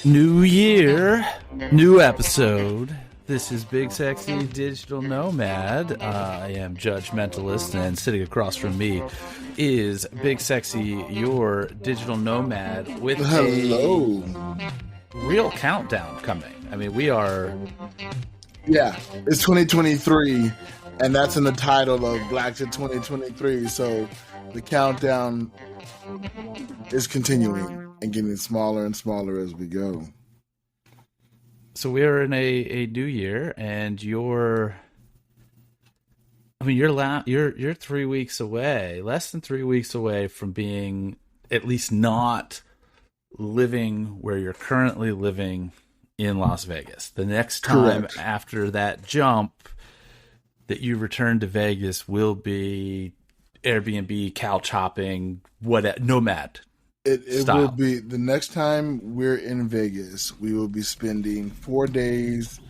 New year, new episode. This is Big Sexy Digital Nomad. I am Judge Mentalist, and sitting across from me is Big Sexy, your digital nomad, with a real countdown coming. I mean, we are... Yeah, it's 2023, and that's in the title of Blaxit 2023, so the countdown is continuing and getting smaller and smaller as we go. So we're in a new year, and you're 3 weeks away, less than 3 weeks away from being at least not living where you're currently living in Las Vegas. The next time Correct. After that jump that you return to Vegas will be Airbnb, couch hopping, nomad. It will be the next time we're in Vegas. We will be spending 4 days.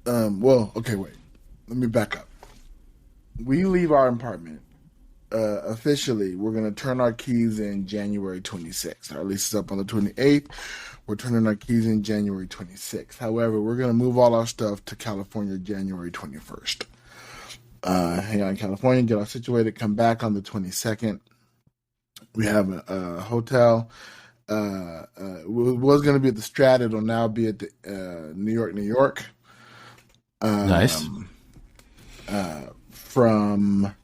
Let me back up. We leave our apartment officially. We're going to turn our keys in January 26th. Our lease is up on the 28th. We're turning our keys in January 26th. However, we're going to move all our stuff to California January 21st. Hang out in California, get all situated, come back on the 22nd. We have a hotel. It was going to be at the Strat. It'll now be at the New York. Nice. From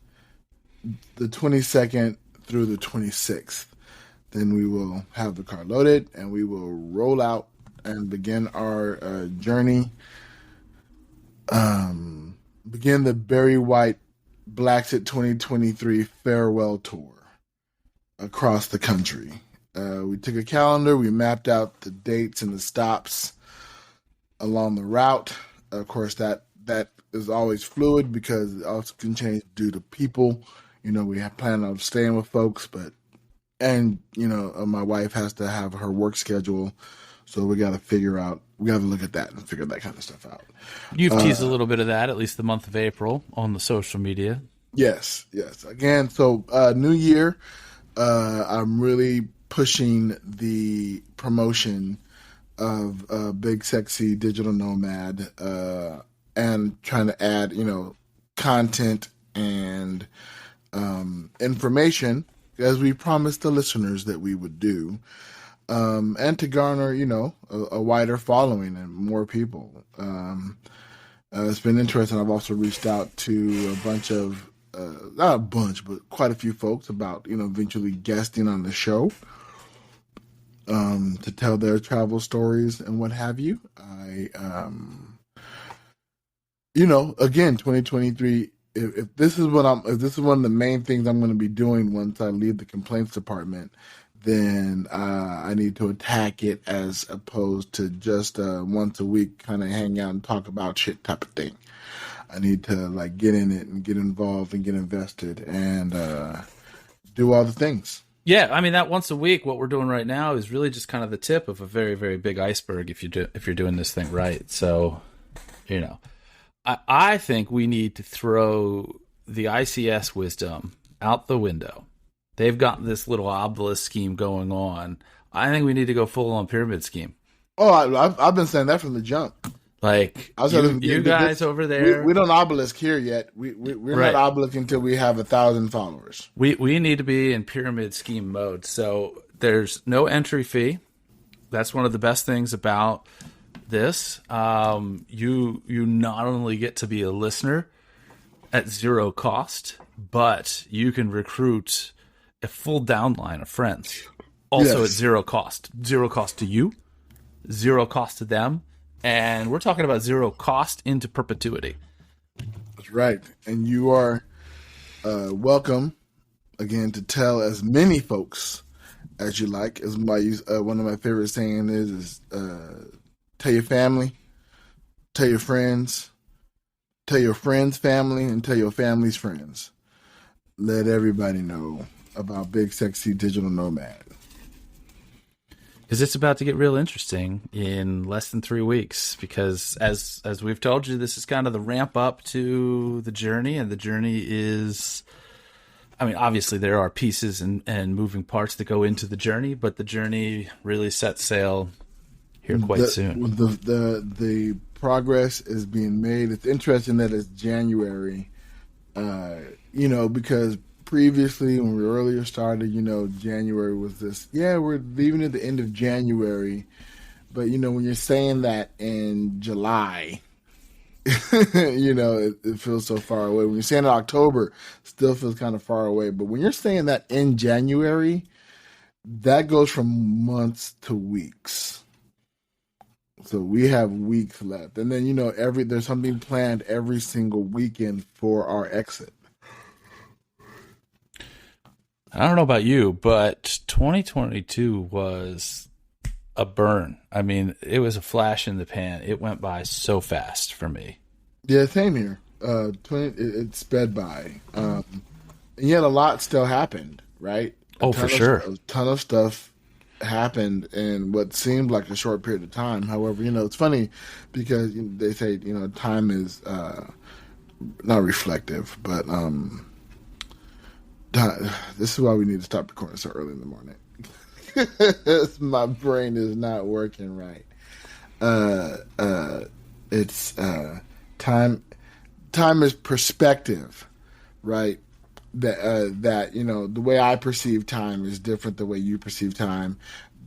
the 22nd through the 26th. Then we will have the car loaded, and we will roll out and begin our journey. Begin the Barry White Blaxit 2023 farewell tour across the country. We took a calendar, we mapped out the dates and the stops along the route. Of course, that is always fluid because it also can change due to people. You know, we have planned on staying with folks, my wife has to have her work schedule, so we got to look at that and figure that kind of stuff out. You've teased a little bit of that, at least the month of April, on the social media. Yes. Again, so New Year. I'm really pushing the promotion of Big Sexy Digital Nomad and trying to add, content and information as we promised the listeners that we would do, and to garner, a wider following and more people. It's been interesting. I've also reached out to a bunch of not a bunch, but quite a few folks about, eventually guesting on the show to tell their travel stories and what have you. Again, 2023, if this is one of the main things I'm going to be doing once I leave the complaints department, then I need to attack it as opposed to just once a week kind of hang out and talk about shit type of thing. I need to get in it and get involved and get invested and do all the things. Yeah, I mean, that once a week, what we're doing right now is really just kind of the tip of a very, very big iceberg if you're doing this thing right. So, I think we need to throw the ICS wisdom out the window. They've got this little obelisk scheme going on. I think we need to go full on pyramid scheme. Oh, I've been saying that from the jump. Like, you guys over there. We don't obelisk here yet. We're right. Not obelisk until we have 1,000 followers. We need to be in pyramid scheme mode. So there's no entry fee. That's one of the best things about this. You not only get to be a listener at zero cost, but you can recruit a full downline of friends. Also at zero cost. Zero cost to you, zero cost to them. And we're talking about zero cost into perpetuity. That's right. And you are welcome, again, to tell as many folks as you like. As one of my favorite sayings is tell your family, tell your friends, tell your friends, family, and tell your family's friends. Let everybody know about Big Sexy Digital Nomad. Because it's about to get real interesting in less than 3 weeks. Because as we've told you, this is kind of the ramp up to the journey, and the journey is, I mean, obviously there are pieces and moving parts that go into the journey, but the journey really sets sail here quite soon. The progress is being made. It's interesting that it's January, because previously when we earlier started, January was this, we're leaving at the end of January. But, when you're saying that in July, it feels so far away. When you're saying in October, it still feels kind of far away. But when you're saying that in January, that goes from months to weeks. So we have weeks left. And then, there's something planned every single weekend for our exit. I don't know about you, but 2022 was a burn. I mean, it was a flash in the pan. It went by so fast for me. Yeah, same here. It sped by. And yet a lot still happened, right? For sure. A ton of stuff happened in what seemed like a short period of time. However, it's funny because they say, time is not reflective, but this is why we need to stop recording so early in the morning. My brain is not working right. It's time is perspective, right? That the way I perceive time is different the way you perceive time,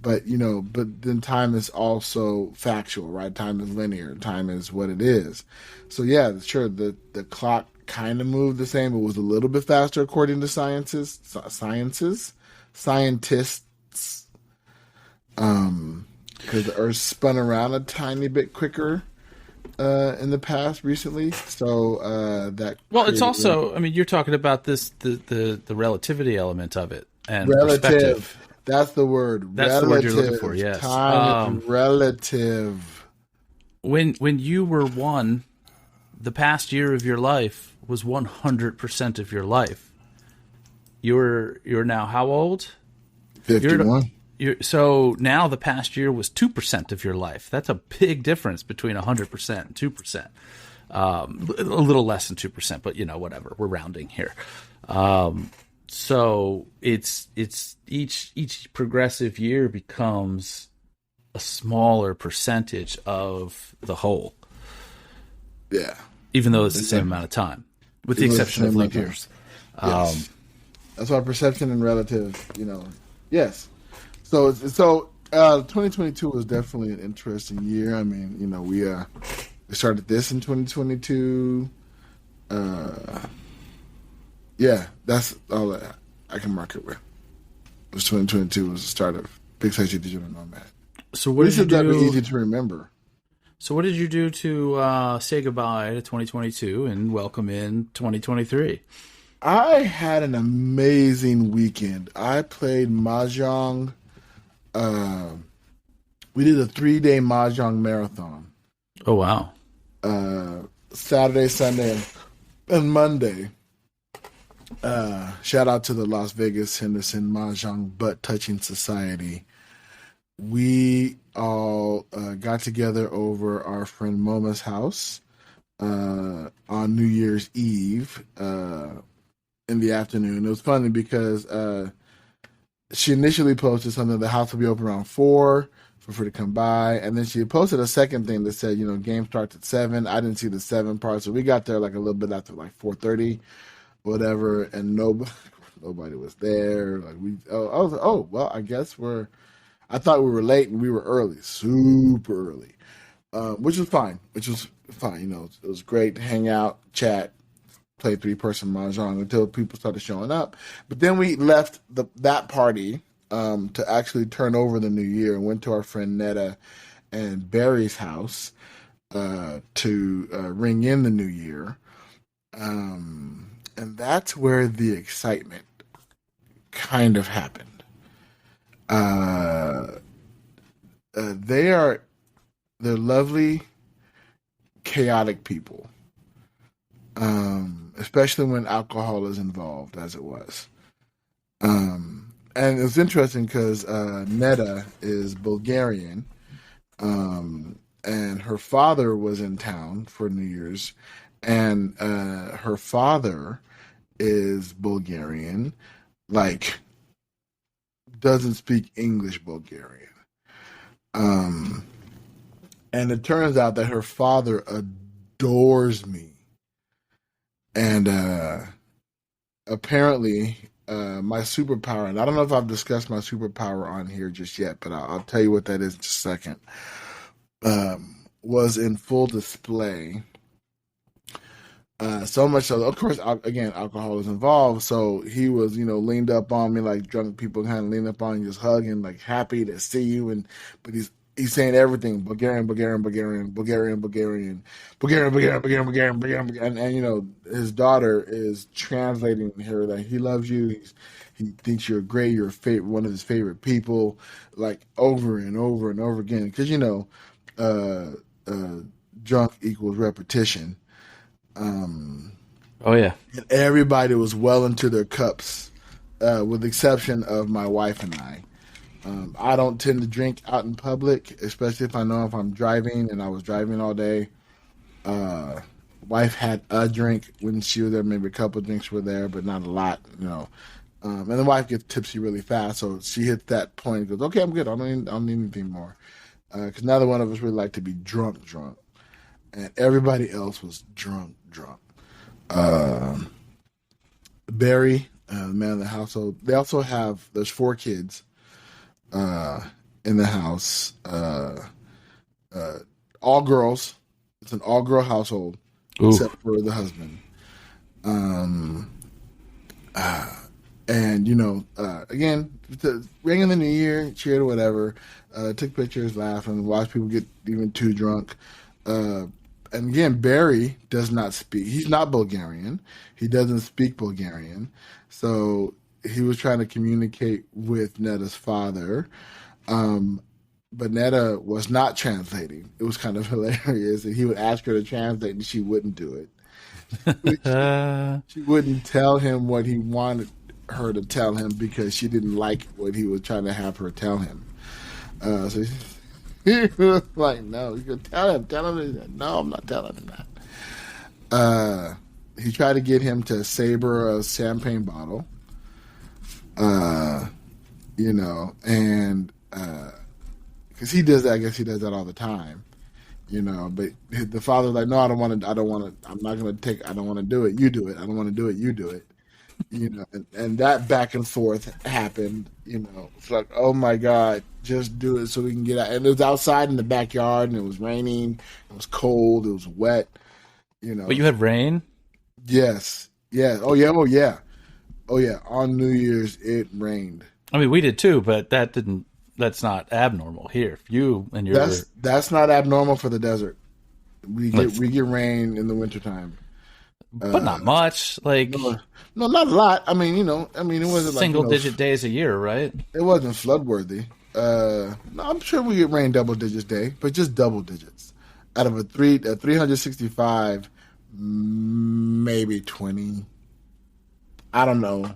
but then time is also factual, right? Time is linear. Time is what it is. So yeah, sure, the clock kind of moved the same. It was a little bit faster according to scientists, because the Earth spun around a tiny bit quicker in the past recently. So it's also, I mean, you're talking about this the relativity element of it and relative. Perspective. That's the word. That's relative. The word you're looking for. Yes, time is relative. When you were one, the past year of your life was 100% of your life. You're now how old? 51. So now the past year was 2% of your life. That's a big difference between 100% and 2%. A little less than 2%, but whatever. We're rounding here. So it's each progressive year becomes a smaller percentage of the whole. Yeah. Even though it's the same amount of time, with the exception of leap years. Yes. That's why perception and relative, yes. So 2022 was definitely an interesting year. I mean, we started this in 2022. Yeah, that's all that I can mark it with. 2022 was the start of Big Sexy Digital Nomad. So what did you do? That be easy to remember. So what did you do to say goodbye to 2022 and welcome in 2023? I had an amazing weekend. I played Mahjong. We did a 3-day Mahjong marathon. Oh, wow. Saturday, Sunday, and Monday. Shout out to the Las Vegas Henderson Mahjong Butt Touching Society. We all got together over our friend Moma's house on New Year's Eve in the afternoon. It was funny because she initially posted something, the house will be open around 4, feel free to come by. And then she posted a second thing that said, game starts at 7. I didn't see the 7 part, so we got there like a little bit after like 4:30, whatever, and nobody was there. Like I was like, well, I guess I thought we were late and we were early, super early, which was fine. It was great to hang out, chat, play 3-person mahjong until people started showing up. But then we left that party to actually turn over the new year and went to our friend Netta and Barry's house to ring in the new year. And that's where the excitement kind of happened. They're lovely, chaotic people. especially when alcohol is involved, as it was. And it's interesting because Neda is Bulgarian, and her father was in town for New Year's, and her father is Bulgarian, like doesn't speak English Bulgarian. Um, and it turns out that her father adores me, and apparently my superpower, and I don't know if I've discussed my superpower on here just yet, but I'll tell you what that is in just a second. Was in full display. So much so, of course, again, alcohol is involved. So he was, leaned up on me like drunk people kind of lean up on you, just hugging, like happy to see you. But he's saying everything: Bulgarian, Bulgarian, Bulgarian, Bulgarian, Bulgarian, Bulgarian, Bulgarian, Bulgarian, Bulgarian, Bulgarian, and his daughter is translating her that he loves you. He thinks you're great. You're one of his favorite people, like over and over and over again. Because uh, uh, drunk equals repetition. Oh yeah. And everybody was well into their cups, with the exception of my wife and I. I don't tend to drink out in public, especially if I know if I'm driving, and I was driving all day. Uh, Wife had a drink when she was there, maybe a couple of drinks were there, but not a lot. And the wife gets tipsy really fast, so she hits that point and goes, "Okay, I'm good. I don't need anything more." Because neither one of us really like to be drunk, drunk, and everybody else was drunk, drunk. Um, Barry, the man of the household. They also have. There's 4 kids uh, in the house. Uh, all girls. It's an all-girl household, Ooh. except for the husband. Um, and again, ringing the new year, cheered or whatever. Took pictures, laughing, watched people get even too drunk. Uh, and again, Barry does not speak. He's not Bulgarian. He doesn't speak Bulgarian. So he was trying to communicate with Neda's father. Um, but Neda was not translating. It was kind of hilarious. And he would ask her to translate and she wouldn't do it. She wouldn't tell him what he wanted her to tell him because she didn't like what he was trying to have her tell him. So he was like, "No, you can tell him. Tell him." No, I'm not telling him that. He tried to get him to saber a champagne bottle. Uh, and because he does that, I guess he does that all the time. But the father's like, "No, I don't want to. I don't want to. I'm not going to take. I don't want to do it. You do it. I don't want to do it. You do it." And that back and forth happened. It's like, oh my God, just do it so we can get out. And it was outside in the backyard, and it was raining. It was cold. It was wet. But you had rain? Yes, yes. Oh yeah. Oh yeah. Oh yeah. On New Year's, it rained. I mean, we did too, but that's not abnormal here. You and your that's not abnormal for the desert. We get rain in the wintertime. But not much. Like no, not a lot. I mean, it wasn't single digit days a year, right? It wasn't flood worthy. No, I'm sure we get rain double digits day, but just double digits. Out of a 365, maybe 20. I don't know.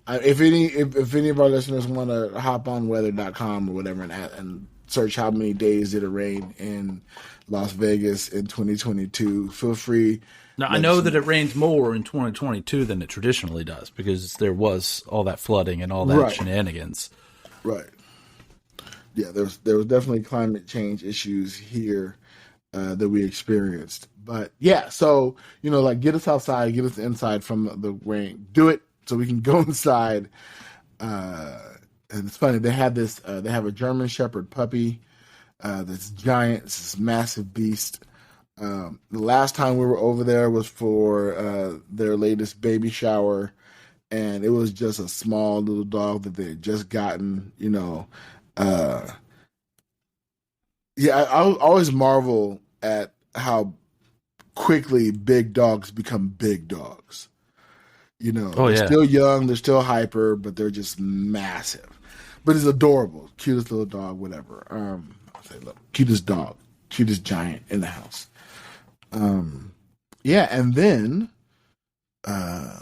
If any of our listeners want to hop on weather.com or whatever and search how many days did it rain in Las Vegas in 2022, feel free. Now, I know that it rains more in 2022 than it traditionally does because there was all that flooding and all that shenanigans. Right. Yeah, there was definitely climate change issues here that we experienced. But yeah, so get us outside, get us inside from the rain. Do it so we can go inside. And it's funny, they have a German Shepherd puppy that's giant. It's this massive beast. The last time we were over there was for their latest baby shower, and it was just a small little dog that they had just gotten. I always marvel at how quickly big dogs become big dogs. They're still young, they're still hyper, but they're just massive. But it's adorable, cutest little dog, whatever. I'll say, look, cutest dog, cutest giant in the house. And then uh,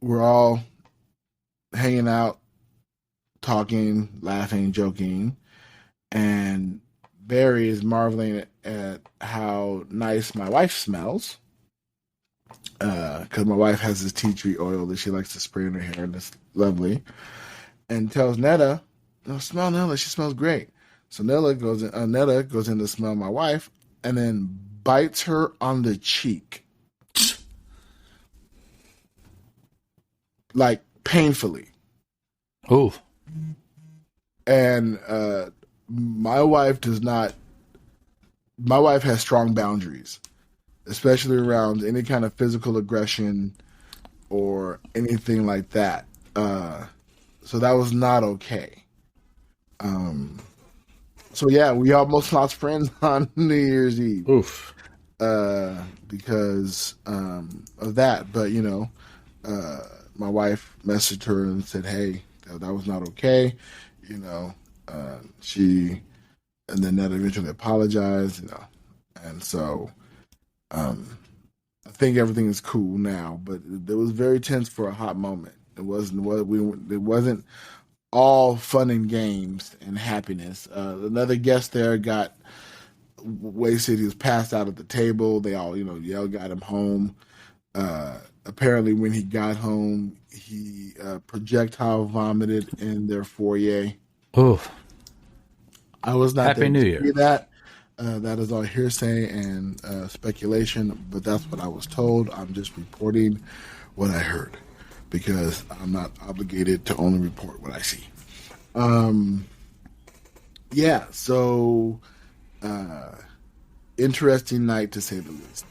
we're all hanging out, talking, laughing, joking, and Barry is marveling at how nice my wife smells. Because my wife has this tea tree oil that she likes to spray in her hair, and it's lovely. And tells Netta, "No, smell Nella. She smells great." So Netta goes in to smell my wife, and then bites her on the cheek, like painfully. Oh. And my wife does not. My wife has strong boundaries, especially around any kind of physical aggression or anything like that. So that was not okay. So yeah, we almost lost friends on New Year's Eve. Oof. Because of that. But my wife messaged her and said, "Hey, that was not okay." And then Ned eventually apologized. And so I think everything is cool now. But it was very tense for a hot moment. It wasn't all fun and games and happiness. Another guest there got wasted. He was passed out at the table. They all, got him home. Apparently, when he got home, he projectile vomited in their foyer. Oh, I was not Happy there New to Year. see that. That is all hearsay and speculation, but that's what I was told. I'm just reporting what I heard because I'm not obligated to only report what I see. Yeah, so interesting night to say the least.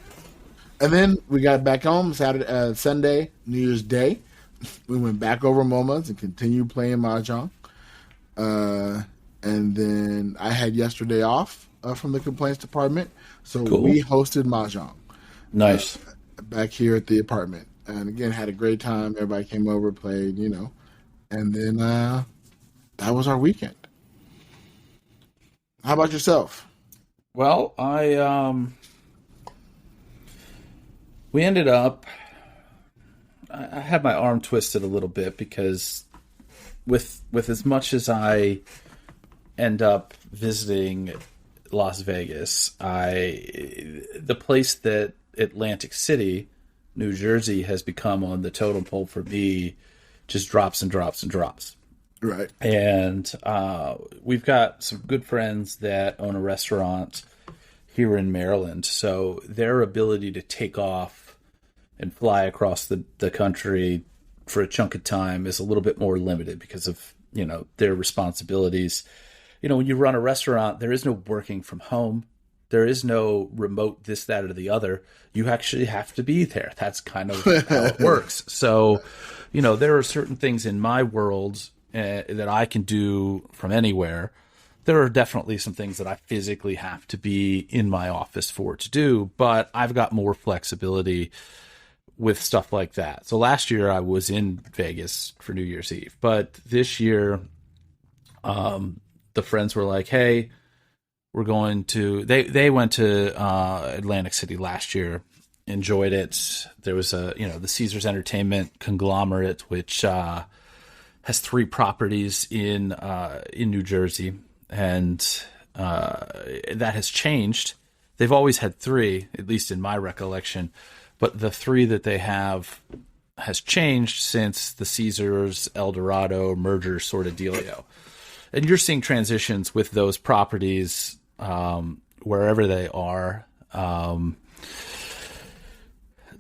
And then we got back home Sunday, New Year's Day. We went back over MoMAs and continued playing Mahjong. And then I had yesterday off from the complaints department, so Cool. we hosted Mahjong. Nice. Back here at the apartment. And again, had a great time. Everybody came over, played, And then that was our weekend. How about yourself? Well, we ended up. I had my arm twisted a little bit because, with as much as I end up visiting Las Vegas, the place that Atlantic City, New Jersey, has become on the totem pole for me just drops and drops and drops. Right. And we've got some good friends that own a restaurant here in Maryland. So their ability to take off and fly across the country for a chunk of time is a little bit more limited because of, their responsibilities. When you run a restaurant, there is no working from home. There is no remote this, that, or the other. You actually have to be there. That's kind of how it works. So, there are certain things in my world that I can do from anywhere. There are definitely some things that I physically have to be in my office for to do, but I've got more flexibility with stuff like that. So last year I was in Vegas for New Year's Eve, but this year, the friends were like, "Hey, we're going to." They went to Atlantic City last year, enjoyed it. There was the Caesars Entertainment conglomerate, which has 3 properties in New Jersey, and that has changed. They've always had 3, at least in my recollection, but the 3 that they have has changed since the Caesars El Dorado merger sort of dealio. And you're seeing transitions with those properties wherever they are.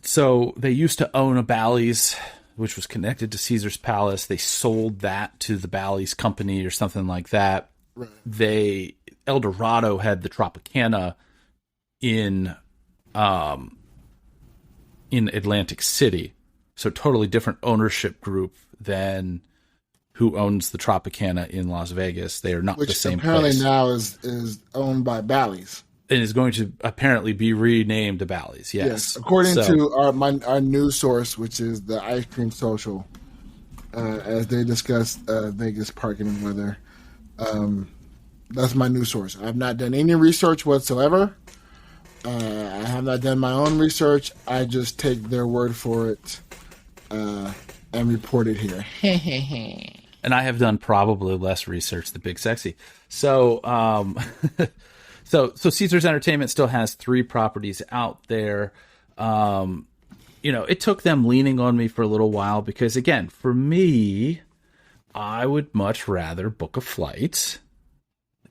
So they used to own a Bally's, which was connected to Caesar's Palace. They sold that to the Bally's company or something like that. Right. El Dorado had the Tropicana in Atlantic City, so totally different ownership group than who owns the Tropicana in Las Vegas. They are not the same place. Which apparently now is owned by Bally's. And is going to apparently be renamed to Bally's, yes. According to our news source, which is the Ice Cream Social, as they discuss Vegas parking and weather. That's my news source. I've not done any research whatsoever. I have not done my own research. I just take their word for it and report it here. And I have done probably less research than Big Sexy. So, so Caesars Entertainment still has 3 properties out there. It took them leaning on me for a little while because, again, for me, I would much rather book a flight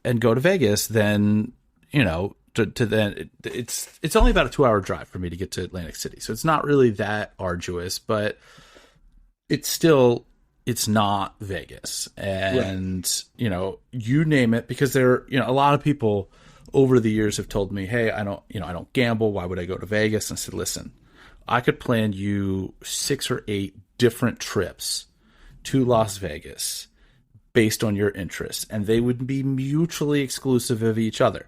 and go to Vegas than, to then it's only about a 2-hour drive for me to get to Atlantic City. So it's not really that arduous, but it's not Vegas. And, right. You name it, because there, a lot of people over the years have told me, hey, I don't gamble. Why would I go to Vegas? And I said, listen, I could plan you 6 or 8 different trips to Las Vegas based on your interests, and they would be mutually exclusive of each other.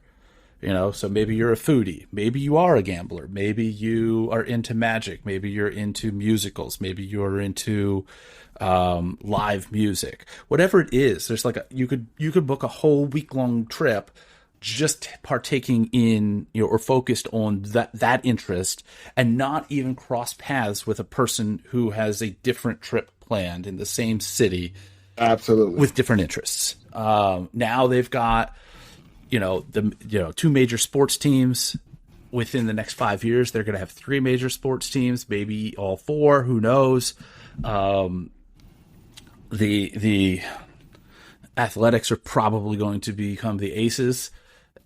So maybe you're a foodie, maybe you are a gambler, maybe you are into magic, maybe you're into musicals, maybe you're into live music, whatever it is. There's you could book a whole week-long trip just partaking in, or focused on that interest, and not even cross paths with a person who has a different trip planned in the same city. Absolutely. With different interests. Now they've got, 2 major sports teams. Within the next 5 years, they're going to have 3 major sports teams, maybe all 4, who knows. The Athletics are probably going to become the Aces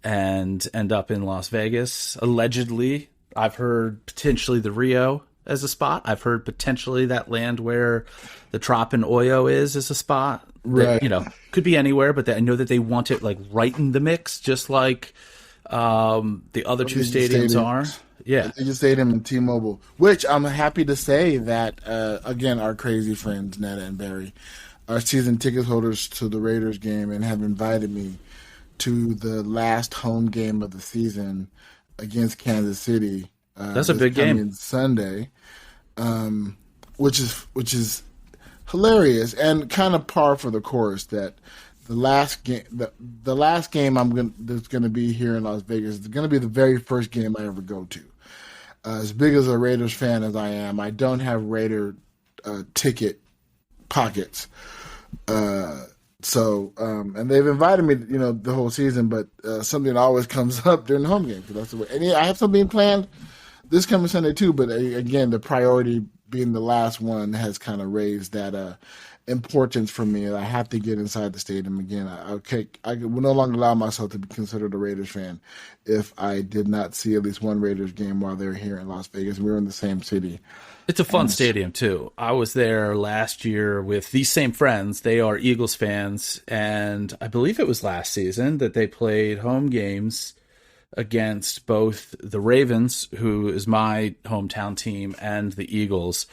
and end up in Las Vegas. Allegedly, I've heard potentially the Rio as a spot. I've heard potentially that land where the Trop and Oyo is a spot. Right. That, could be anywhere, but I know that they want it right in the mix, just like the other 2 stadiums are. Yeah. Allegiant Stadium and T-Mobile, which I'm happy to say that, again, our crazy friends, Netta and Barry, are season ticket holders to the Raiders game and have invited me to the last home game of the season against Kansas City. That's a big game. Sunday, which is hilarious and kind of par for the course. That the last game, the last game that's going to be here in Las Vegas is going to be the very first game I ever go to. As big as a Raiders fan as I am, I don't have Raider ticket pockets. And they've invited me, the whole season, but something always comes up during the home game. That's the way. And I have something planned this coming Sunday too, but again, the priority being the last one has kind of raised that importance for me. I have to get inside the stadium again. I will no longer allow myself to be considered a Raiders fan if I did not see at least one Raiders game while they're here in Las Vegas. We're in the same city. It's a fun stadium too. I was there last year with these same friends. They are Eagles fans, and I believe it was last season that they played home games against both the Ravens, who is my hometown team, and the Eagles.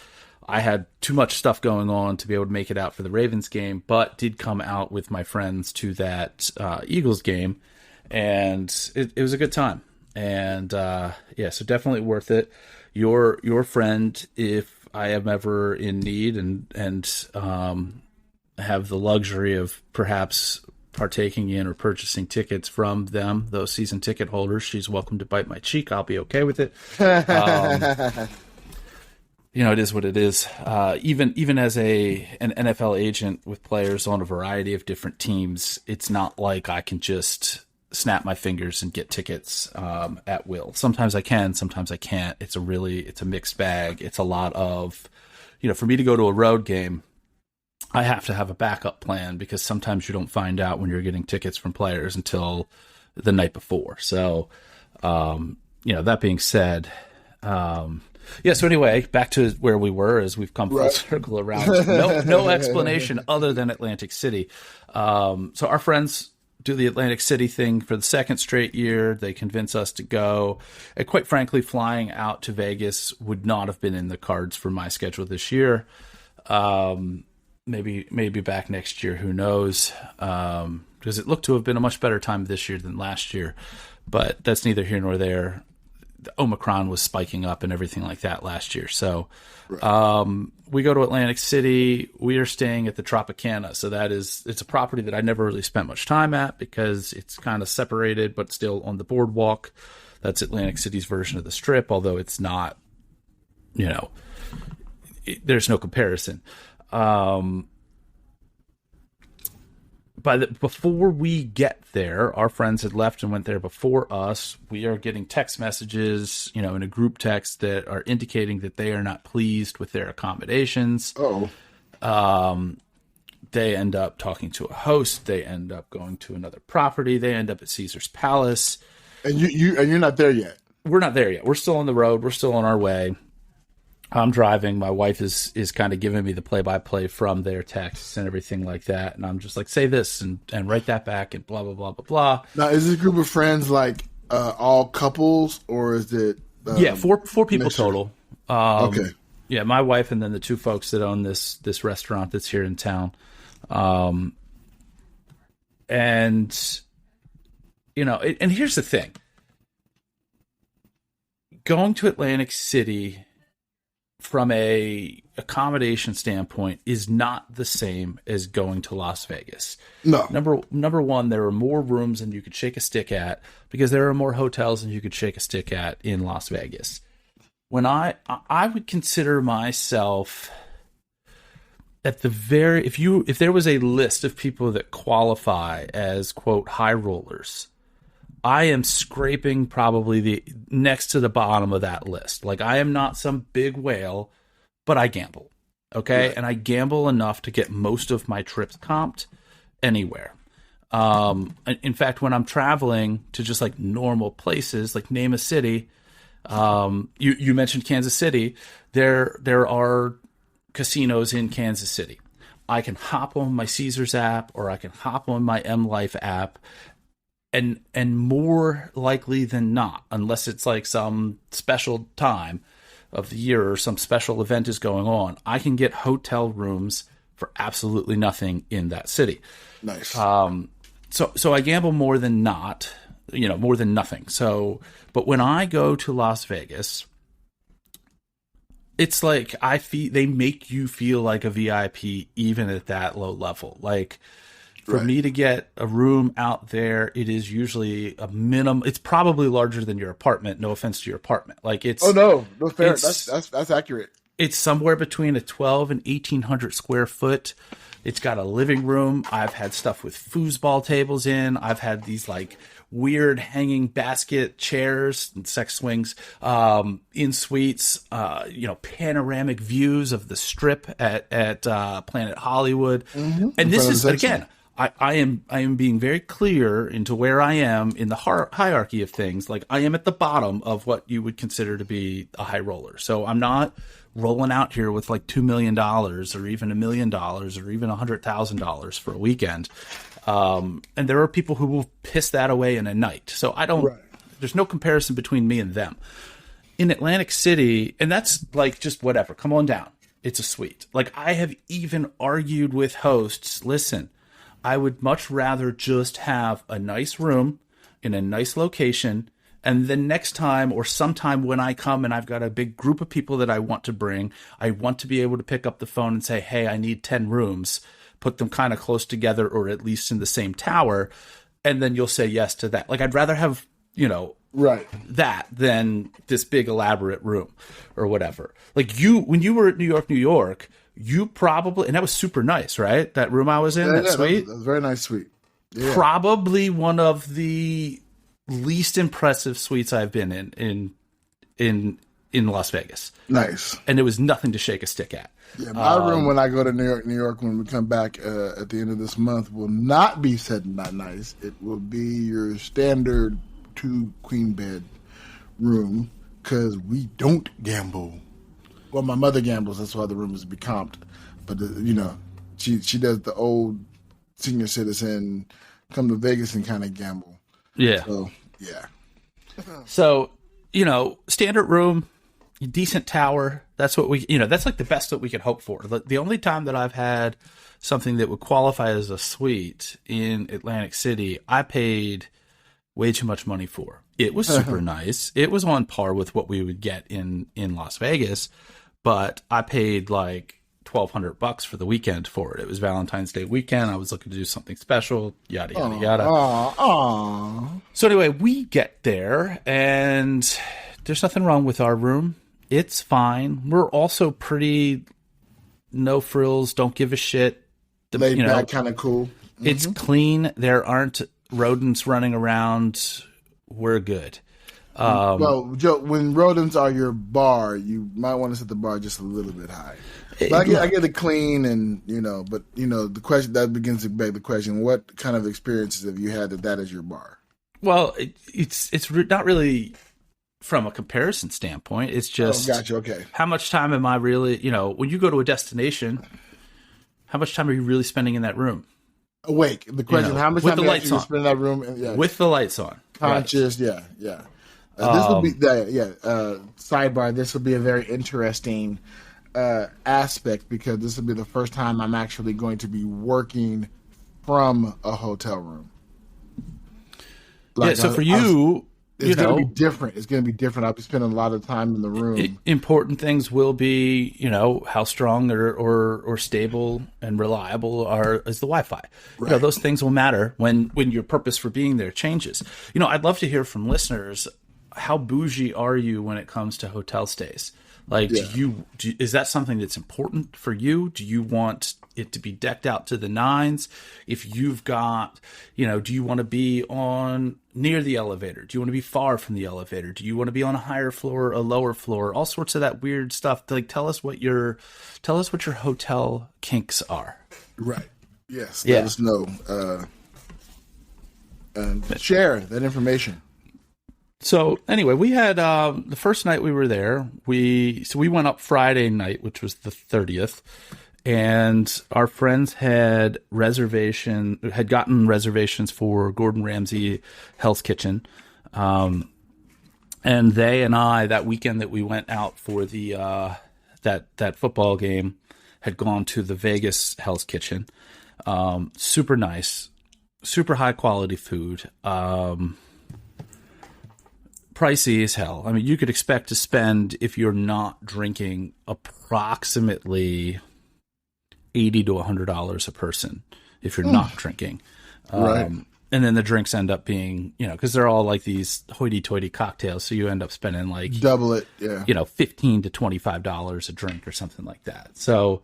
I had too much stuff going on to be able to make it out for the Ravens game, but did come out with my friends to that Eagles game, and it was a good time. And so definitely worth it. Your friend, if I am ever in need and have the luxury of perhaps partaking in or purchasing tickets from them, those season ticket holders, she's welcome to bite my cheek. I'll be okay with it. It is what it is. Even as an NFL agent with players on a variety of different teams, it's not like I can just snap my fingers and get tickets at will. Sometimes I can, sometimes I can't. It's a mixed bag. It's a lot of, for me to go to a road game, I have to have a backup plan, because sometimes you don't find out when you're getting tickets from players until the night before. So, that being said, so anyway, back to where we were as we've come full circle around. No explanation other than Atlantic City. So our friends do the Atlantic City thing for the second straight year. They convince us to go. And quite frankly, flying out to Vegas would not have been in the cards for my schedule this year. Maybe back next year, who knows? Because it looked to have been a much better time this year than last year. But that's neither here nor there. The Omicron was spiking up and everything like that last year. So we go to Atlantic City. We are staying at the Tropicana. So it's a property that I never really spent much time at because it's kind of separated, but still on the boardwalk. That's Atlantic City's version of the Strip, although it's not, there's no comparison. Before we get there, our friends had left and went there before us. We are getting text messages, in a group text that are indicating that they are not pleased with their accommodations. Oh. They end up talking to a host. They end up going to another property. They end up at Caesar's Palace. And you're not there yet. We're not there yet. We're still on the road. We're still on our way. I'm driving. My wife is kind of giving me the play-by-play from their texts and everything like that. And I'm just like, say this and write that back and blah, blah, blah, blah, blah. Now, is this group of friends like all couples or is it? Four people mixture? Total. Okay. Yeah, my wife and then the two folks that own this restaurant that's here in town. And here's the thing. Going to Atlantic City from a accommodation standpoint is not the same as going to Las Vegas. No. Number one, there are more rooms than you could shake a stick at because there are more hotels than you could shake a stick at in Las Vegas. When I would consider myself at the if there was a list of people that qualify as quote high rollers, I am scraping probably the next to the bottom of that list. Like I am not some big whale, but I gamble. Okay. Right. And I gamble enough to get most of my trips comped anywhere. In fact, when I'm traveling to just like normal places, like name a city, you mentioned Kansas City. There are casinos in Kansas City. I can hop on my Caesars app or I can hop on my M Life app. And more likely than not, unless it's like some special time of the year or some special event is going on, I can get hotel rooms for absolutely nothing in that city. Nice. So I gamble more than not, more than nothing. So, but when I go to Las Vegas, it's like they make you feel like a VIP even at that low level. Like, for me to get a room out there, it is usually a minimum. It's probably larger than your apartment. No offense to your apartment. Like it's. Oh no, fair. That's accurate. It's somewhere between a 12 and 1,800 square foot. It's got a living room. I've had stuff with foosball tables in. I've had these like weird hanging basket chairs and sex swings in suites. Panoramic views of the Strip at Planet Hollywood. Mm-hmm. And this is again. I am being very clear into where I am in the hierarchy of things. Like I am at the bottom of what you would consider to be a high roller. So I'm not rolling out here with like $2 million or even $1 million or even $100,000 for a weekend. And there are people who will piss that away in a night. So there's no comparison between me and them. In Atlantic City, and that's like just whatever, come on down. It's a suite. Like I have even argued with hosts, listen, I would much rather just have a nice room in a nice location. And then next time or sometime when I come and I've got a big group of people that I want to bring, I want to be able to pick up the phone and say, hey, I need 10 rooms, put them kind of close together or at least in the same tower. And then you'll say yes to that. Like I'd rather have, that than this big elaborate room or whatever. Like when you were at New York, you probably, and that was super nice, right? That room I was in, that suite. That was a very nice suite. Yeah. Probably one of the least impressive suites I've been in Las Vegas. Nice. And there was nothing to shake a stick at. Yeah, my room when I go to New York, when we come back at the end of this month, will not be said not nice. It will be your standard 2-queen bed room because we don't gamble. Well, my mother gambles. That's why the room is be comped. But she does the old senior citizen come to Vegas and kind of gamble. Yeah. So yeah. So standard room, decent tower. That's what that's like the best that we could hope for. The only time that I've had something that would qualify as a suite in Atlantic City, I paid way too much money for. It was super nice. It was on par with what we would get in Las Vegas. But I paid like $1,200 for the weekend for it. It was Valentine's Day weekend. I was looking to do something special, yada, yada, Aw, yada. aw. So anyway, we get there, and there's nothing wrong with our room. It's fine. We're also pretty no frills, don't give a shit. Laid back, kind of cool. It's clean. There aren't rodents running around. We're good. Well, Joe, when rodents are your bar, you might want to set the bar just a little bit high. But I get it clean, and but the question that begins to beg the question: what kind of experiences have you had that is your bar? Well, it's not really from a comparison standpoint. It's just, gotcha. Okay. How much time am I really? When you go to a destination, how much time are you really spending in that room? Awake. The question: how much time do you spend in that room? With the lights on, conscious. Right. Yeah. This will be sidebar. This will be a very interesting aspect because this will be the first time I'm actually going to be working from a hotel room. So for you, it's going to be different. It's going to be different. I'll be spending a lot of time in the room. Important things will be, how strong or stable and reliable is the Wi-Fi. Right. Those things will matter when your purpose for being there changes. I'd love to hear from listeners. How bougie are you when it comes to hotel stays? Like, is that something that's important for you? Do you want it to be decked out to the nines? If you've got, do you want to be near the elevator? Do you want to be far from the elevator? Do you want to be on a higher floor, a lower floor? All sorts of that weird stuff. Like, tell us what your hotel kinks are. Right. Yes. Let us know. And share that information. So anyway, we had the first night we were there. We went up Friday night, which was the 30th, and our friends had gotten reservations for Gordon Ramsay Hell's Kitchen, and they and I, that weekend that we went out for the that football game, had gone to the Vegas Hell's Kitchen. Super nice, super high quality food. Pricey as hell. I mean, you could expect to spend, if you're not drinking, approximately $80 to $100 a person if you're not drinking. Right. And then the drinks end up being, because they're all like these hoity-toity cocktails, so you end up spending like double it, yeah. $15 to $25 a drink or something like that. So,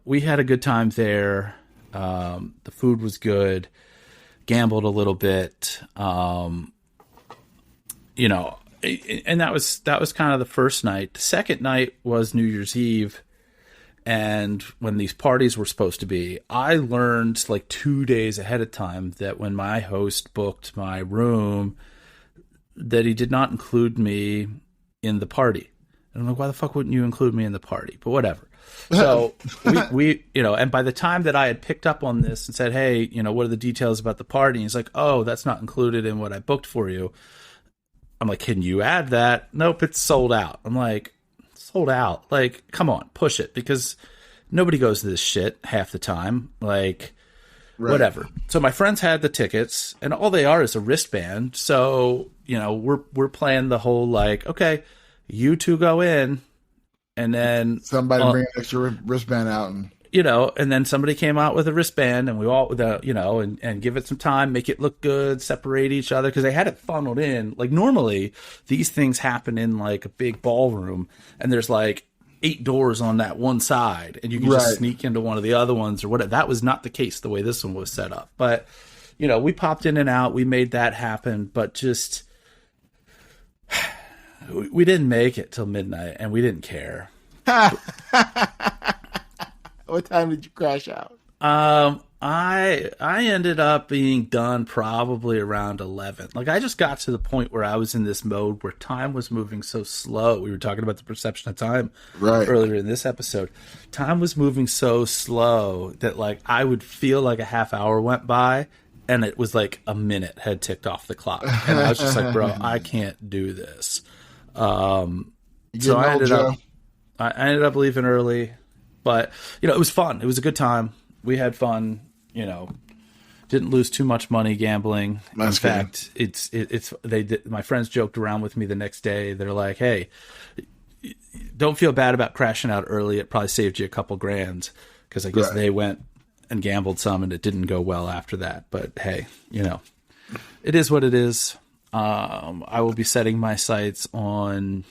we had a good time there. The food was good. Gambled a little bit. And that was kind of the first night. The second night was New Year's Eve, and when these parties were supposed to be, I learned like 2 days ahead of time that when my host booked my room, that he did not include me in the party. And I'm like, why the fuck wouldn't you include me in the party? But whatever. So we and by the time that I had picked up on this and said, hey, what are the details about the party? And he's like, oh, that's not included in what I booked for you. I'm like, can you add that? Nope, it's sold out. I'm like, sold out? Like, come on, push it, because nobody goes to this shit half the time. Like, whatever. So my friends had the tickets, and all they are is a wristband. So, we're playing the whole like, okay, you two go in, and then somebody bring an extra wristband out and. And then somebody came out with a wristband, and we all, and give it some time, make it look good, separate each other, because they had it funneled in. Like, normally, these things happen in, like, a big ballroom, and there's, like, 8 doors on that one side, and you can just sneak into one of the other ones or whatever. That was not the case the way this one was set up. But, we popped in and out. We made that happen, but just... we didn't make it till midnight, and we didn't care. What time did you crash out? I ended up being done probably around 11. Like, I just got to the point where I was in this mode where time was moving so slow. We were talking about the perception of time earlier in this episode. Time was moving so slow that, like, I would feel like a half hour went by, and it was like a minute had ticked off the clock. And I was just like, bro, I can't do this. So I ended up leaving early. But, it was fun. It was a good time. We had fun, didn't lose too much money gambling. In fact, my friends joked around with me the next day. They're like, hey, don't feel bad about crashing out early. It probably saved you a couple grand because I guess they went and gambled some and it didn't go well after that. But hey, it is what it is. I will be setting my sights on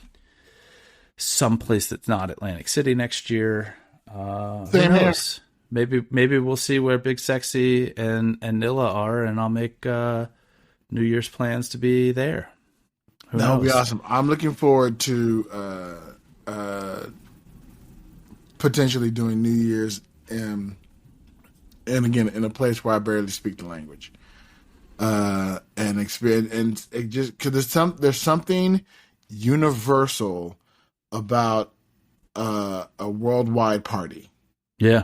someplace that's not Atlantic City next year. Who knows? Maybe we'll see where Big Sexy and Nilla are, and I'll make New Year's plans to be there. That would be awesome. I'm looking forward to potentially doing New Year's and again in a place where I barely speak the language, and experience, and it just because there's something universal about a worldwide party. Yeah.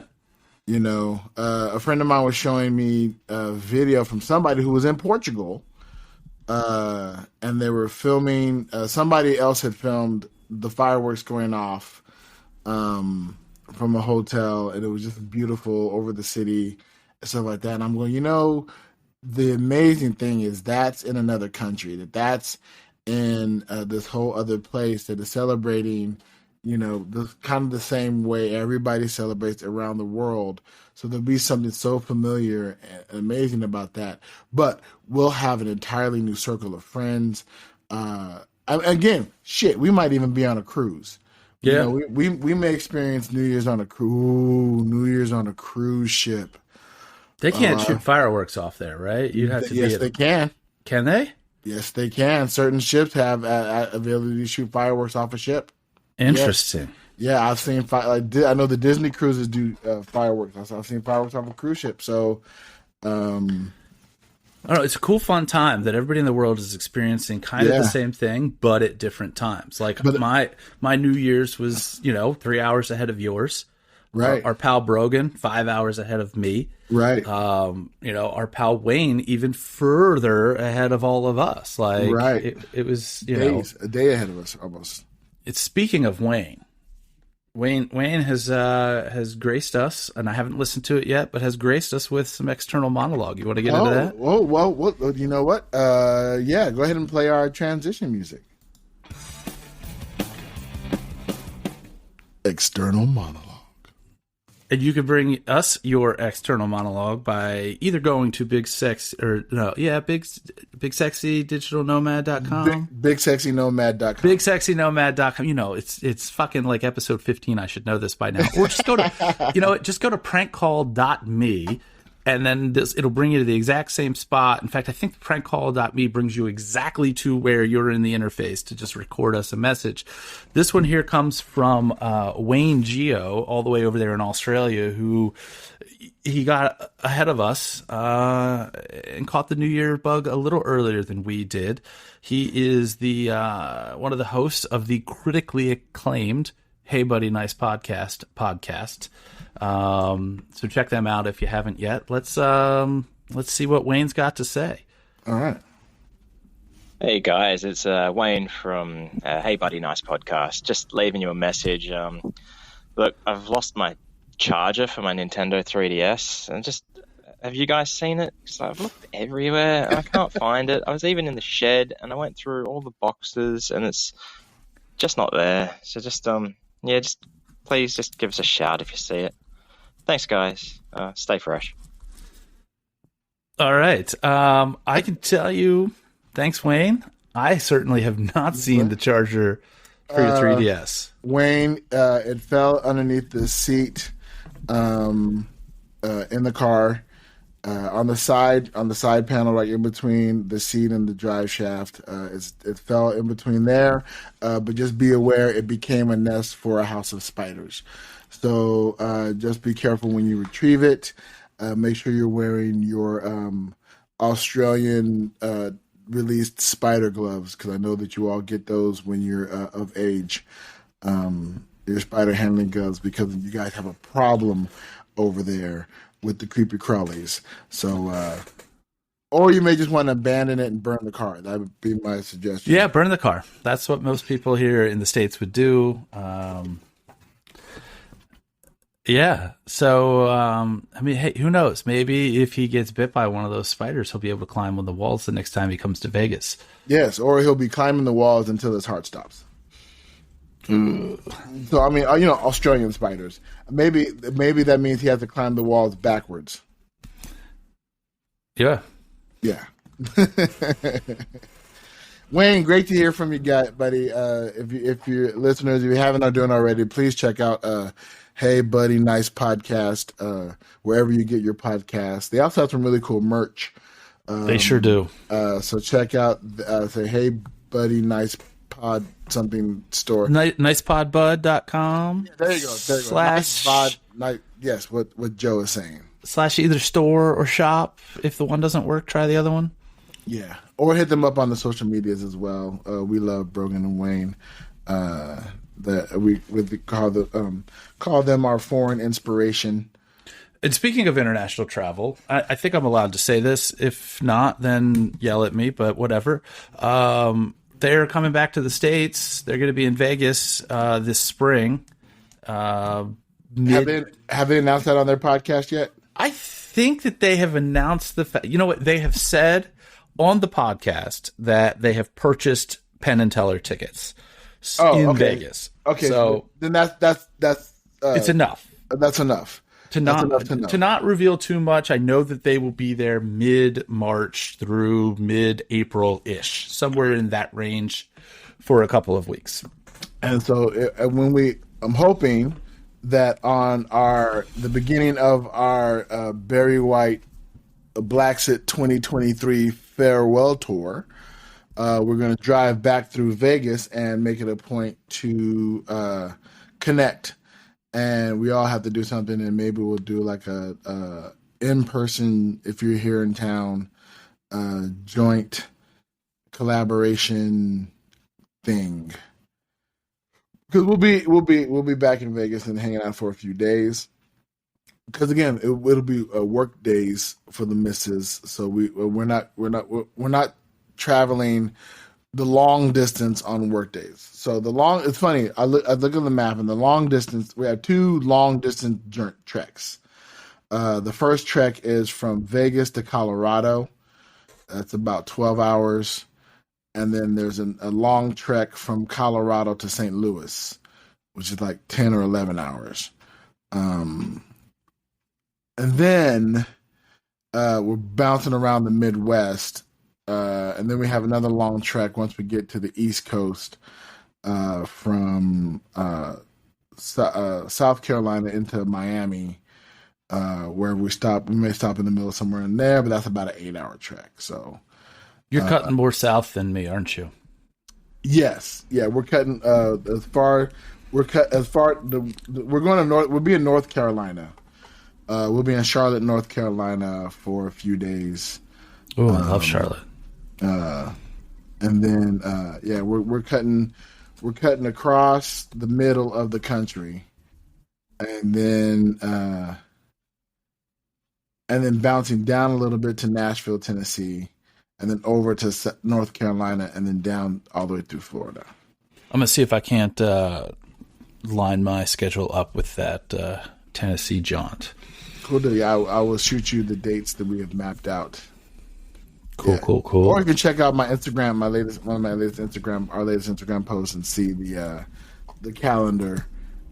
A friend of mine was showing me a video from somebody who was in Portugal, and they were filming. Somebody else had filmed the fireworks going off from a hotel, and it was just beautiful over the city and stuff like that. And I'm going, the amazing thing is that's in another country, that's in this whole other place that is celebrating. Kind of the same way everybody celebrates around the world. So there'll be something so familiar and amazing about that. But we'll have an entirely new circle of friends. Again, we might even be on a cruise. Yeah. We may experience New Year's on a cruise. New Year's on a cruise ship. They can't shoot fireworks off there, right? You have to. Yes, they can. Can they? Yes, they can. Certain ships have ability to shoot fireworks off a ship. Interesting. Yeah, I've seen. I know the Disney cruises do fireworks. I've seen fireworks off a cruise ship. So, I don't know. It's a cool, fun time that everybody in the world is experiencing kind of the same thing, but at different times. Like my New Year's was 3 hours ahead of yours. Right. Our pal Brogan 5 hours ahead of me. Right. Our pal Wayne even further ahead of all of us. Like it was a day ahead of us almost. It's speaking of Wayne. Wayne has graced us, and I haven't listened to it yet, but has graced us with some external monologue. You want to get into that? Well, you know what? Yeah, go ahead and play our transition music. External monologue. And you can bring us your external monologue by either going to Big Sexy Digital Nomad.com. bigsexynomad.com. bigsexynomad.com. It's fucking like episode 15. I should know this by now. Or just go to, just go to prankcall.me. And then it'll bring you to the exact same spot. In fact, I think prankcall.me brings you exactly to where you're in the interface to just record us a message. This one here comes from Wayne Geo, all the way over there in Australia, who he got ahead of us and caught the New Year bug a little earlier than we did. He is the one of the hosts of the critically acclaimed Hey Buddy Nice podcast. So check them out if you haven't yet. Let's see what Wayne's got to say. All right. Hey guys, it's Wayne from Hey Buddy Nice podcast. Just leaving you a message. Look, I've lost my charger for my Nintendo 3DS, and have you guys seen it? Because I've looked everywhere and I can't find it. I was even in the shed and I went through all the boxes and it's just not there. So please just give us a shout if you see it. Thanks, guys. Stay fresh. All right. I can tell you, thanks, Wayne. I certainly have not seen the charger for your 3DS. Wayne, it fell underneath the seat in the car on the side panel, right in between the seat and the drive shaft. It fell in between there, but just be aware it became a nest for a house of spiders. So just be careful when you retrieve it. Make sure you're wearing your Australian released spider gloves, because I know that you all get those when you're of age. Your spider handling gloves, because you guys have a problem over there with the creepy crawlies. So, or you may just want to abandon it and burn the car. That would be my suggestion. Yeah, burn the car. That's what most people here in the States would do. Yeah. So, hey, who knows? Maybe if he gets bit by one of those spiders, he'll be able to climb on the walls the next time he comes to Vegas. Yes, or he'll be climbing the walls until his heart stops. So I mean, Australian spiders. Maybe that means he has to climb the walls backwards. Yeah. Yeah. Wayne, great to hear from you, buddy. If your listeners, if you haven't doing already, please check out Hey Buddy Nice podcast wherever you get your podcasts. They also have some really cool merch. They sure do. So check out say Hey Buddy Nice Pod something store. Nicepodbud.com. There you go. Slash nice pod, yes, what Joe is saying. / either store or shop. If the one doesn't work, try the other one. Yeah, or hit them up on the social medias as well. We love Brogan and Wayne. That we call them our foreign inspiration. And speaking of international travel, I think I'm allowed to say this. If not, then yell at me. But whatever. They're coming back to the States. They're going to be in Vegas this spring. Have they announced that on their podcast yet? I think that they have announced the fact. You know what? They have said on the podcast that they have purchased Penn and Teller tickets in Vegas. Okay, so then that's it's enough. That's enough. To not reveal too much. I know that they will be there mid-March through mid-April-ish, somewhere in that range for a couple of weeks. And so I'm hoping that on the beginning of our Barry White Blaxit 2023 farewell tour, we're going to drive back through Vegas and make it a point to connect. And we all have to do something, and maybe we'll do like a in-person, if you're here in town, joint collaboration thing. Because we'll be back in Vegas and hanging out for a few days. Because again, it'll be work days for the missus, so we're not traveling the long distance on work days. So it's funny. I look at the map, and the long distance, we have 2 long distance treks. The first trek is from Vegas to Colorado. That's about 12 hours. And then there's a long trek from Colorado to St. Louis, which is like 10 or 11 hours. And then we're bouncing around the Midwest. And then we have another long trek once we get to the East Coast from South Carolina into Miami, where we stop. We may stop in the middle somewhere in there, but that's about an 8-hour trek. So you're cutting more south than me, aren't you? Yes, yeah, we're cutting as far. We're going to North. We'll be in North Carolina. We'll be in Charlotte, North Carolina, for a few days. Oh, I love Charlotte. And then we're cutting across the middle of the country, and then bouncing down a little bit to Nashville, Tennessee, and then over to North Carolina, and then down all the way through Florida. I'm gonna see if I can't line my schedule up with that Tennessee jaunt. Cool deal. I will shoot you the dates that we have mapped out. Cool. Or you can check out my Instagram, our latest Instagram post, and see the calendar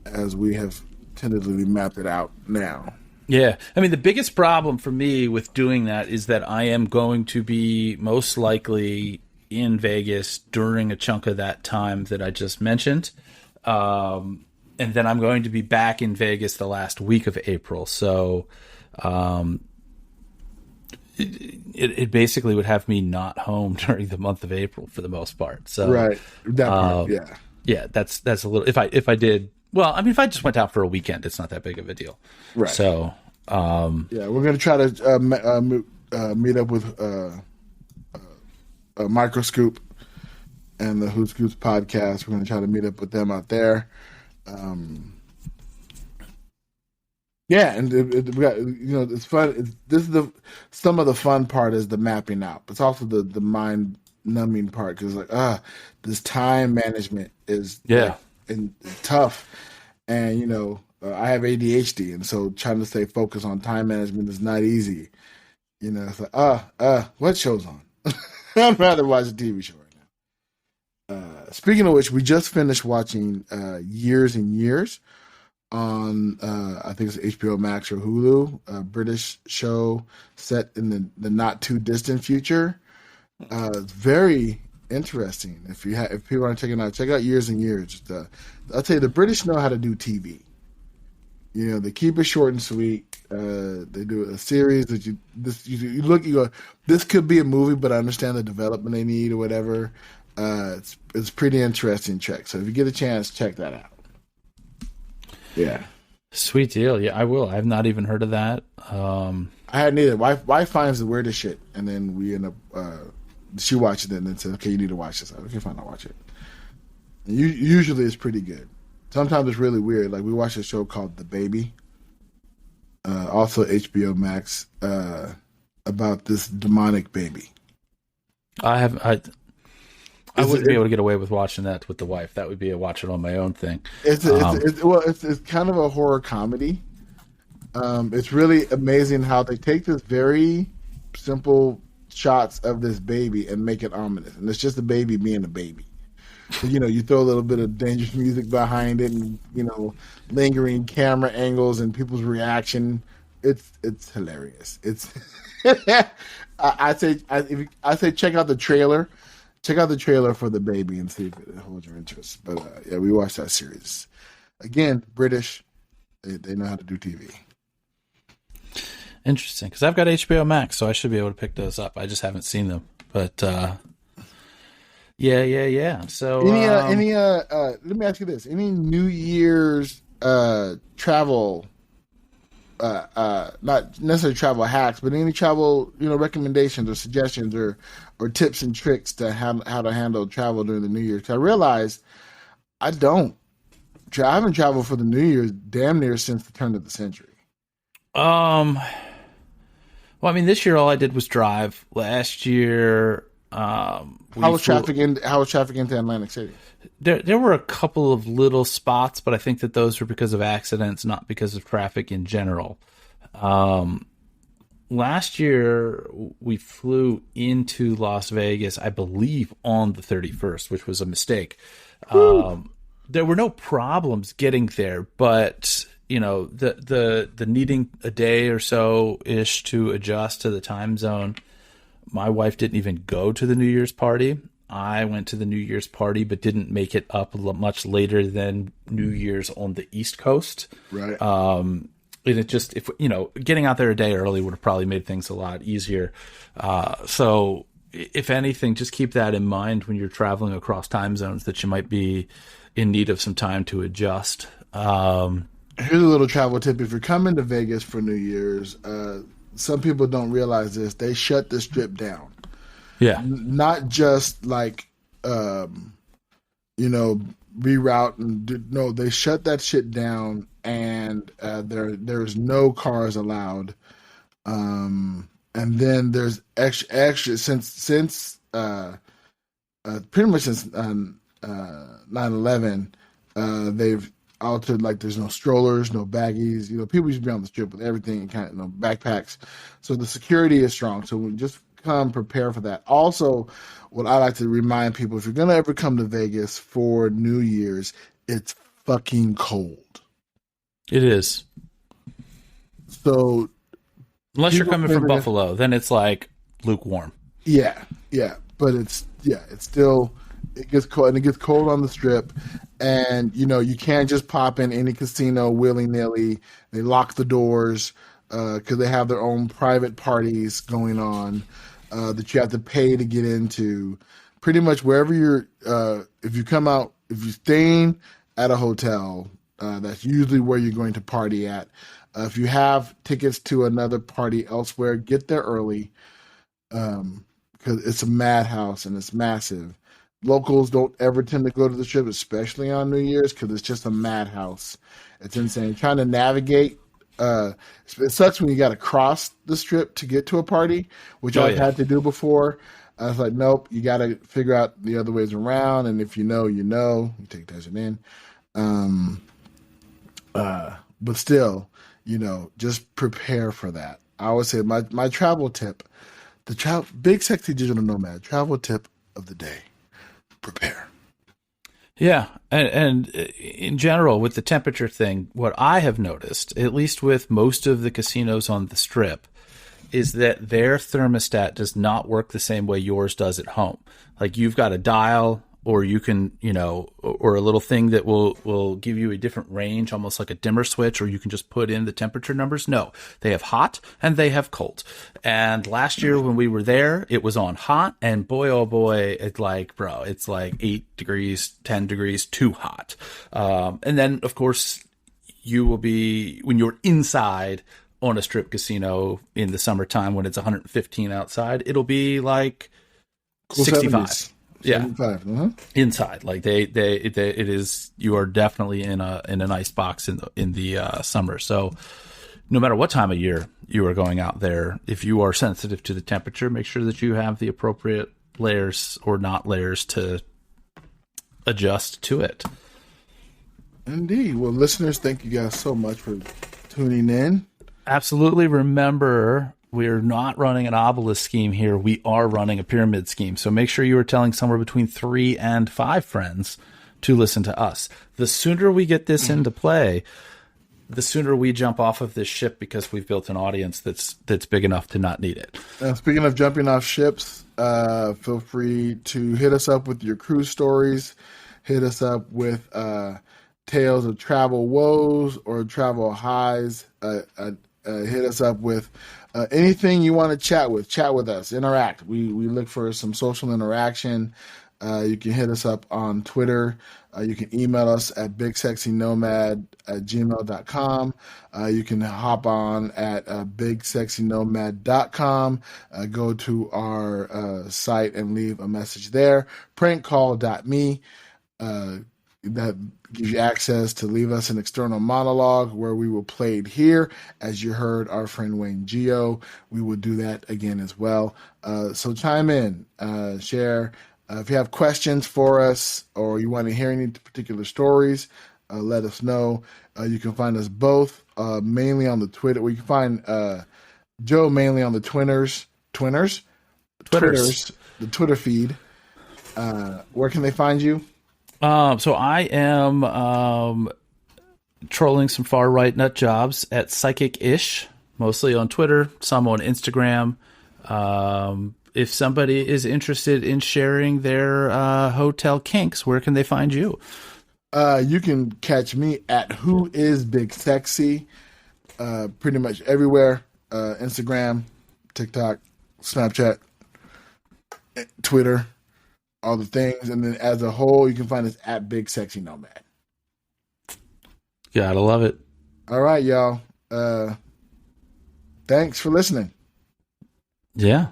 as we have tentatively mapped it out now. Yeah, I mean the biggest problem for me with doing that is that I am going to be most likely in Vegas during a chunk of that time that I just mentioned, and then I'm going to be back in Vegas the last week of April. So. It basically would have me not home during the month of April for the most part. So right, that part, yeah, that's a little. If I did, well, I mean, if I just went out for a weekend, it's not that big of a deal. Right. So we're gonna try to meet up with Microscoop and the Who Scoops podcast. We're gonna try to meet up with them out there. Yeah, and we got, it's fun. Some of the fun part is the mapping out. It's also the mind numbing part because this time management is and tough, and I have ADHD, and so trying to stay focused on time management is not easy. It's like what show's on? I'd rather watch a TV show right Speaking of which, we just finished watching Years and Years on I think it's HBO Max or Hulu, a British show set in the not too distant future. It's very interesting. If people aren't checking it out, check out Years and Years. I'll tell you, the British know how to do TV. They keep it short and sweet. They do a series that you look, you go, this could be a movie, but I understand the development they need or whatever. It's pretty interesting check. So if you get a chance, check that out. Yeah. Sweet deal. Yeah, I will. I've not even heard of that. I hadn't either. Wife finds the weirdest shit, and then we end up. She watches it and then says, "Okay, you need to watch this." Okay, fine, I'll watch it. And usually, it's pretty good. Sometimes it's really weird. Like we watched a show called The Baby, also HBO Max, about this demonic baby. I wouldn't be able to get away with watching that with the wife. That would be a watch it on my own thing. It's kind of a horror comedy. It's really amazing how they take this very simple shots of this baby and make it ominous, and it's just a baby being a baby. So, you throw a little bit of dangerous music behind it, and lingering camera angles and people's reaction. It's hilarious. It's I say check out the trailer. Check out the trailer for The Baby and see if it holds your interest. But yeah, we watched that series. Again, British, they know how to do TV. Interesting, because I've got HBO Max, so I should be able to pick those up. I just haven't seen them, but yeah. So let me ask you this: any New Year's travel, not necessarily travel hacks, but any travel recommendations or suggestions or tips and tricks to how to handle travel during the New Year? 'Cause I realized I haven't traveled for the New Year's damn near since the turn of the century. Well, I mean, this year all I did was drive. Last year, how was traffic into Atlantic City? There were a couple of little spots, but I think that those were because of accidents, not because of traffic in general. Last year, we flew into Las Vegas, I believe, on the 31st, which was a mistake. There were no problems getting there, but the needing a day or so ish to adjust to the time zone. My wife didn't even go to the New Year's party. I went to the New Year's party, but didn't make it up much later than New Year's on the East Coast. Right. And it just, getting out there a day early would have probably made things a lot easier. So if anything, just keep that in mind when you're traveling across time zones, that you might be in need of some time to adjust. Here's a little travel tip. If you're coming to Vegas for New Year's, some people don't realize this. They shut the Strip down. Yeah. Not just like, reroute no, they shut that shit down, and there's no cars allowed. And then there's extra since pretty much since 9/11, they've altered, like there's no strollers, no baggies. People used to be on the Strip with everything, kind of backpacks. So the security is strong. So we just come prepare for that. Also, what I like to remind people, if you're gonna ever come to Vegas for New Year's, it's fucking cold. It is. So unless you're coming from Buffalo, then it's like lukewarm. Yeah. But it's still, it gets cold, and it gets cold on the Strip. And you can't just pop in any casino willy-nilly. They lock the doors because they have their own private parties going on that you have to pay to get into. Pretty much wherever you're, if you're staying at a hotel, that's usually where you're going to party at. If you have tickets to another party elsewhere, get there early because it's a madhouse and it's massive. Locals don't ever tend to go to the Strip, especially on New Year's, because it's just a madhouse. It's insane. Trying to navigate, it sucks when you got to cross the Strip to get to a party, which I've had to do before. I was like, nope, you got to figure out the other ways around, and if you know, you take that shit in. But still, just prepare for that. I always say my travel tip, Big Sexy Digital Nomad travel tip of the day: prepare. Yeah, and in general, with the temperature thing, what I have noticed, at least with most of the casinos on the Strip, is that their thermostat does not work the same way yours does at home. Like you've got a dial, or you can, or a little thing that will give you a different range, almost like a dimmer switch, or you can just put in the temperature numbers. No, they have hot and they have cold. And last year when we were there, it was on hot, and boy, oh boy, it's like 8 degrees, 10 degrees too hot. And then of course you will be, when you're inside on a Strip casino in the summertime, when it's 115 outside, it'll be like cool 65. 70s. Yeah, inside, like it is. You are definitely in an ice box in the summer. So, no matter what time of year you are going out there, if you are sensitive to the temperature, make sure that you have the appropriate layers or not layers to adjust to it. Indeed. Well, listeners, thank you guys so much for tuning in. Absolutely. Remember, we're not running an obelisk scheme here. We are running a pyramid scheme. So make sure you are telling somewhere between 3 and 5 friends to listen to us. The sooner we get this into play, the sooner we jump off of this ship, because we've built an audience that's big enough to not need it. Speaking of jumping off ships, feel free to hit us up with your cruise stories. Hit us up with tales of travel woes or travel highs. Hit us up with anything you want to chat with us, interact. We look for some social interaction. You can hit us up on Twitter. You can email us at bigsexynomad@gmail.com. You can hop on at bigsexynomad.com. Go to our site and leave a message there. Prankcall.me. That gives you access to leave us an external monologue where we will play it here. As you heard our friend Wayne Geo, we will do that again as well. So chime in, share. If you have questions for us or you want to hear any particular stories, let us know. You can find us both mainly on the Twitter. We can find Joe mainly on the Twitters, the Twitter feed. Where can they find you? So I am trolling some far right nut jobs at Psychic-ish, mostly on Twitter, some on Instagram. If somebody is interested in sharing their hotel kinks, where can they find you? You can catch me at Who Is Big Sexy, pretty much everywhere. Instagram, TikTok, Snapchat, Twitter. All the things, and then as a whole, you can find us at Big Sexy Nomad. Gotta love it. All right, y'all. Thanks for listening. Yeah.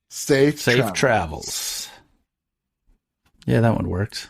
Safe travels. Yeah, that one worked.